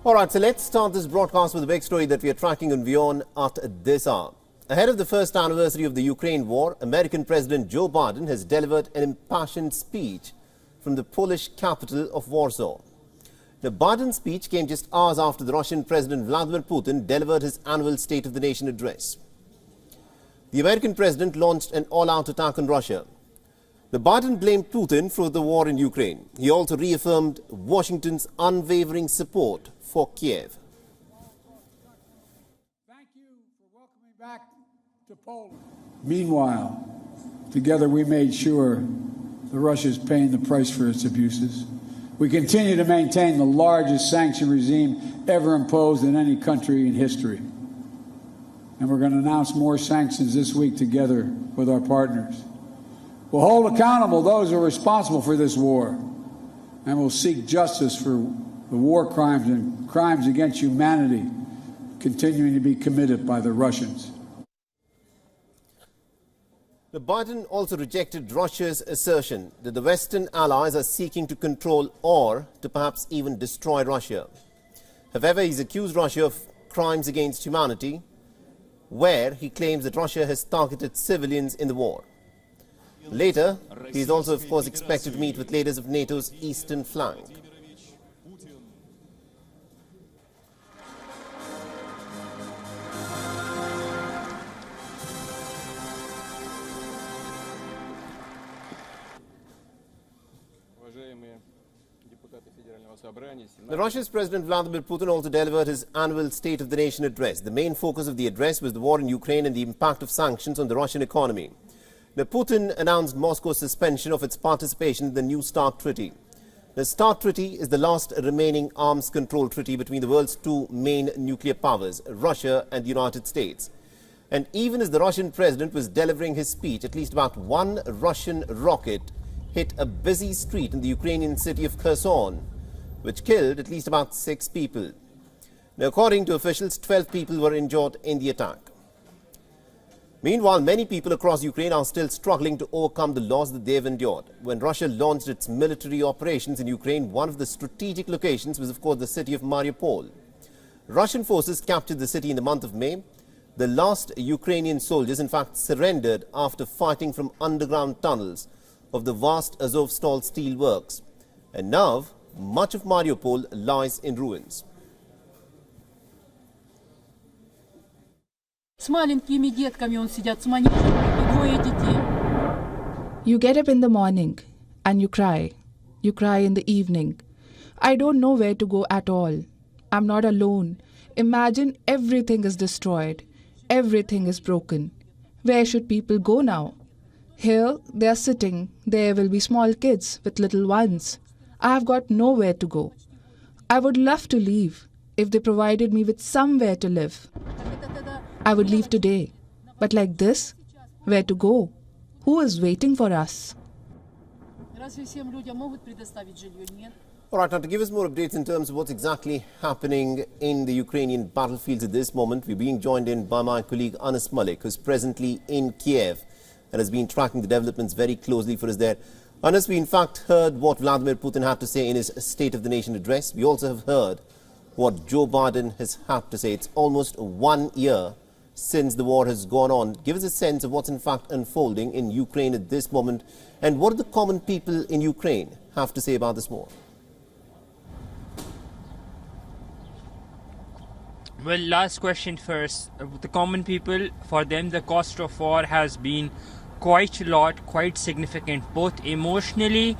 All right, so let's start this broadcast with a big story that we are tracking on WION at this hour. Ahead of the first anniversary of the Ukraine war, American President Joe Biden has delivered an impassioned speech from the Polish capital of Warsaw. The Biden speech came just hours after the Russian President Vladimir Putin delivered his annual State of the Nation address. The American president launched an all-out attack on Russia. The Biden blamed Putin for the war in Ukraine. He also reaffirmed Washington's unwavering support for Kiev. Thank you for welcoming back to Poland. Meanwhile, together we made sure that Russia is paying the price for its abuses. We continue to maintain the largest sanction regime ever imposed in any country in history. And we're going to announce more sanctions this week together with our partners. We'll hold accountable those who are responsible for this war, and we'll seek justice for the war crimes and crimes against humanity continuing to be committed by the Russians. The Biden also rejected Russia's assertion that the Western allies are seeking to control or to perhaps even destroy Russia. However, he's accused Russia of crimes against humanity, where he claims that Russia has targeted civilians in the war. Later, he is also, of course, expected to meet with leaders of NATO's eastern flank. The Russia's President Vladimir Putin also delivered his annual State of the Nation address. The main focus of the address was the war in Ukraine and the impact of sanctions on the Russian economy. Now, Putin announced Moscow's suspension of its participation in the New START Treaty. The START Treaty is the last remaining arms control treaty between the world's two main nuclear powers, Russia and the United States. And even as the Russian president was delivering his speech, at least about one Russian rocket hit a busy street in the Ukrainian city of Kherson, which killed at least about 6 people. Now, according to officials, 12 people were injured in the attack. Meanwhile, many people across Ukraine are still struggling to overcome the loss that they have endured. When Russia launched its military operations in Ukraine, one of the strategic locations was, of course, the city of Mariupol. Russian forces captured the city in the month of May. The last Ukrainian soldiers, in fact, surrendered after fighting from underground tunnels of the vast Azovstal steel works. And now, much of Mariupol lies in ruins. You get up in the morning and you cry. You cry in the evening. I don't know where to go at all. I'm not alone. Imagine everything is destroyed. Everything is broken. Where should people go now? Here they are sitting. There will be small kids with little ones. I have got nowhere to go. I would love to leave if they provided me with somewhere to live. I would leave today. But like this, where to go? Who is waiting for us? All right, now to give us more updates in terms of what's exactly happening in the Ukrainian battlefields at this moment, we're being joined in by my colleague Anas Malik, who's presently in Kiev and has been tracking the developments very closely for us there. Anas, we in fact heard what Vladimir Putin had to say in his State of the Nation address. We also have heard what Joe Biden has had to say. It's almost 1 year since the war has gone on. Give us a sense of what's in fact unfolding in Ukraine at this moment, and what do the common people in Ukraine have to say about this war? Well, last question first. The common people, for them the cost of war has been quite a lot, quite significant, both emotionally,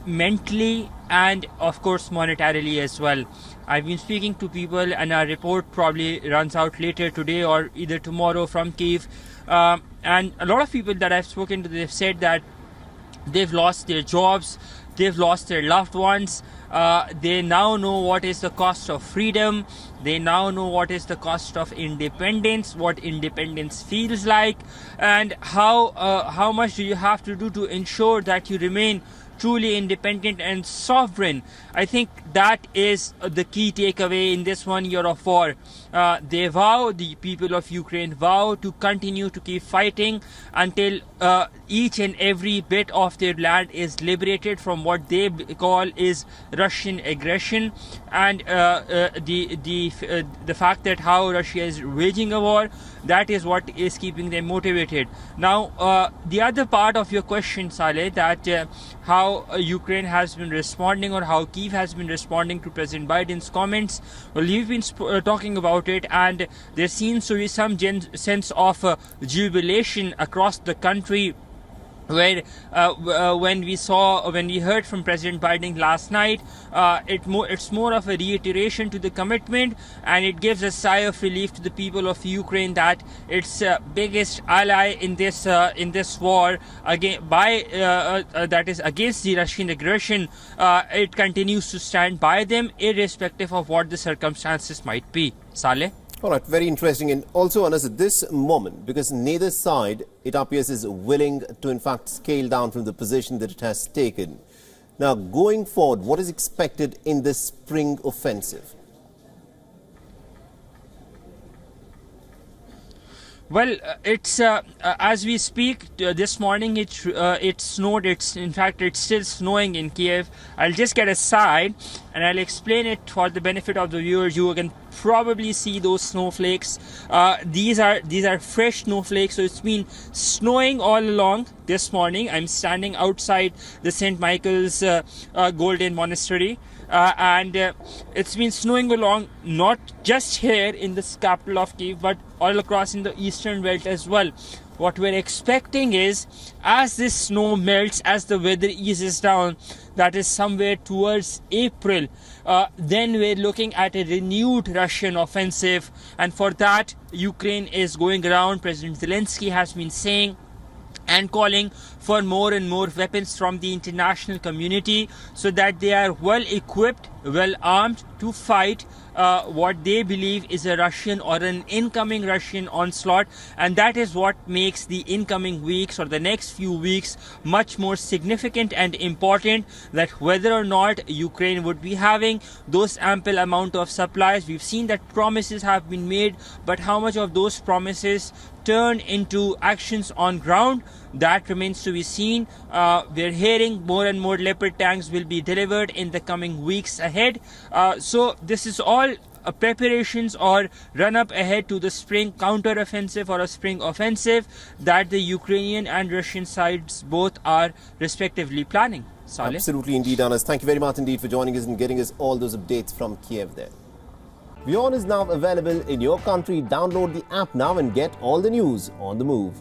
mentally, and of course monetarily as well. I've been speaking to people, and our report probably runs out later today or either tomorrow from Kyiv, and a lot of people that I've spoken to, they've said that they've lost their jobs, they've lost their loved ones. They now know what is the cost of freedom. They now know what is the cost of independence, what independence feels like, and how much do you have to do to ensure that you remain truly independent and sovereign. I think that is the key takeaway in this 1 year of war. They vow, the people of Ukraine vow to continue to keep fighting until each and every bit of their land is liberated from what they call is Russian aggression, and the fact that how Russia is waging a war, that is what is keeping them motivated. Now, the other part of your question, Saleh, that how Ukraine has been responding, or how Kyiv has been responding to President Biden's comments. Well, we've been talking about it, and there seems to be some sense of jubilation across the country, where when we heard from President Biden last night, it's more of a reiteration to the commitment, and it gives a sigh of relief to the people of Ukraine that its biggest ally in this war that is against the Russian aggression, it continues to stand by them irrespective of what the circumstances might be. Saleh? All right, very interesting. And also, Anas, at this moment, because neither side, it appears, is willing to, in fact, scale down from the position that it has taken. Now, going forward, what is expected in this spring offensive? Well, it's as we speak this morning. It snowed. In fact, it's still snowing in Kiev. I'll just get aside and I'll explain it for the benefit of the viewers. You can probably see those snowflakes. These are fresh snowflakes. So it's been snowing all along this morning. I'm standing outside the St. Michael's Golden Monastery. And it's been snowing along, not just here in the capital of Kyiv, but all across in the eastern belt as well. What we're expecting is, as this snow melts, as the weather eases down, that is somewhere towards April, then we're looking at a renewed Russian offensive. And for that, Ukraine is going around. President Zelensky has been saying and calling for more and more weapons from the international community, so that they are well equipped, well armed to fight what they believe is a Russian or an incoming Russian onslaught. And that is what makes the incoming weeks, or the next few weeks, much more significant and important, that whether or not Ukraine would be having those ample amount of supplies. We've seen that promises have been made, but how much of those promises turn into actions on ground, that remains to be seen. We're hearing more and more Leopard tanks will be delivered in the coming weeks ahead. So this is all preparations or run up ahead to the spring counter-offensive or a spring offensive that the Ukrainian and Russian sides both are respectively planning. Saleh? Absolutely indeed, Anas. Thank you very much indeed for joining us and getting us all those updates from Kiev there. WION is now available in your country. Download the app now and get all the news on the move.